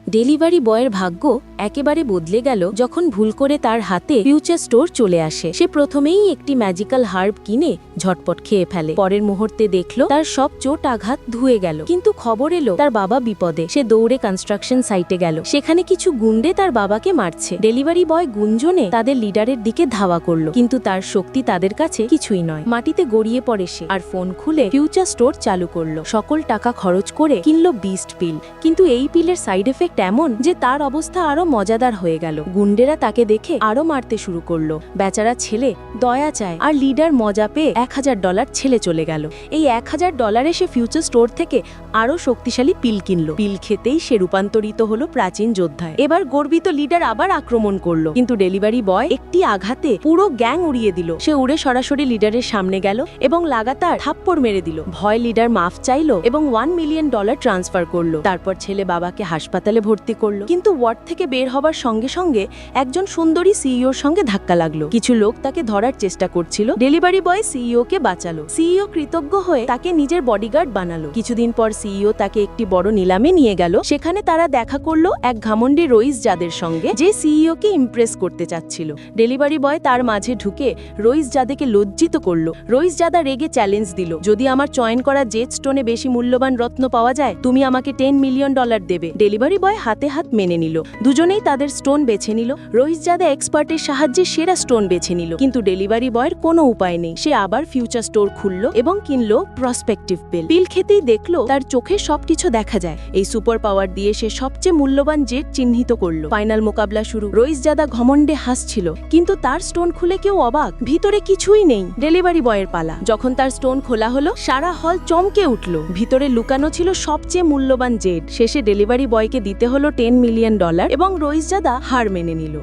Delivery বয়ের ভাগ্য একেবারে বদলে গেল যখন ভুল করে তার হাতে ফিউচার স্টোর চলে আসে। সে প্রথমেই একটি ম্যাজিক্যাল হার্ব কিনে ঝটপট খেয়ে ফেলে। পরের মুহূর্তে দেখল তার সব চোট আঘাত ধুয়ে গেল। কিন্তু খবর এলো তার বাবা বিপদে। সে দৌড়ে কনস্ট্রাকশন সাইটে গেল। সেখানে কিছু গুন্ডে তার বাবাকে মারছে। ডেলিভারি বয় গুঞ্জনে তাদের লিডারের দিকে ধাওয়া করলো, কিন্তু তার শক্তি তাদের কাছে কিছুই নয়। মাটিতে গড়িয়ে পড়ে সে, আর ফোন খুলে ফিউচার স্টোর চালু করলো। সকল টাকা খরচ করে কিনলো বিস্ট পিল। কিন্তু এই পিলের সাইড এফেক্ট এমন যে তার অবস্থা আরো মজাদার হয়ে গেল। গুন্ডেরা তাকে দেখে আরো মারতে শুরু করলো। বেচারা ছেলে দয়া চায়, আর লিডার মজা পেয়ে $1000 ছেলে চলে গেল। এই $1000 সে ফিউচার স্টোর থেকে আরো শক্তিশালী পিল কিনলো। পিল খেতেই সে রূপান্তরিত হলো প্রাচীন যোদ্ধায়। এবার গর্বিত লিডার আবার আক্রমণ করলো, কিন্তু ডেলিভারি বয় একটি আঘাতে পুরো গ্যাং উড়িয়ে দিল। সে উড়ে সরাসরি লিডারের সামনে গেল এবং লাগাতার থাপ্পড় মেরে দিল। ভয় লিডার মাফ চাইলো এবং $1 মিলিয়ন ট্রান্সফার করলো। তারপর ছেলে বাবাকে হাসপাতালে ভর্তি করলো। কিন্তু ওয়ার্ড থেকে বের হবার সঙ্গে সঙ্গে একজন সুন্দরী সিইওর সঙ্গে ধাক্কা লাগলো। কিছু লোক তাকে ধরার চেষ্টা করছিল। ডেলিভারি বয় সিইও কে বাঁচালো। সিইও কৃতজ্ঞ হয়ে তাকে নিজের বডিগার্ড বানালো। কিছুদিন পর সিইও তাকে একটি বড় নিলামে নিয়ে গেল। সেখানে তারা দেখা করলো এক ঘামন্ডি রইস জাদের সঙ্গে, যে সিইও কে ইমপ্রেস করতে চাচ্ছিল। ডেলিভারি বয় তার মাঝে ঢুকে রইস জাদেকে লজ্জিত করলো। রইস জাদা রেগে চ্যালেঞ্জ দিল, যদি আমার চয়ন করা জেট স্টোনে বেশি মূল্যবান রত্ন পাওয়া যায়, তুমি আমাকে $10 মিলিয়ন দেবে। ডেলিভারি বয় হাতে হাত মেনে নিল। দুজনেই তাদের স্টোন বেছে নিল। রইস জাদা এক্সপার্টের সাহায্যে সেরা স্টোন বেছে নিল। কিন্তু ডেলিভারি বয়ের কোনো উপায় নেই। সে আবার ফিউচার স্টোর খুললো এবং কিনলো প্রসপেক্টিভ পিল। পিল খেতেই দেখলো তার চোখে সবকিছু দেখা যায়। এই সুপার পাওয়ার দিয়ে সে সবচেয়ে মূল্যবান জেট চিহ্নিত করলো। ফাইনাল মোকাবলা শুরু। রইস জাদা ঘমন্ডে হাসছিল, কিন্তু তার স্টোন খুলে কেউ অবাক, ভিতরে কিছুই নেই। ডেলিভারি বয়ের পালা। যখন তার স্টোন খোলা হলো, সারা হল চমকে উঠলো। ভিতরে লুকানো ছিল সবচেয়ে মূল্যবান জেট। শেষে ডেলিভারি বয়কে দিতে হলো $10 মিলিয়ন এবং রইস জাদা হার মেনে নিল।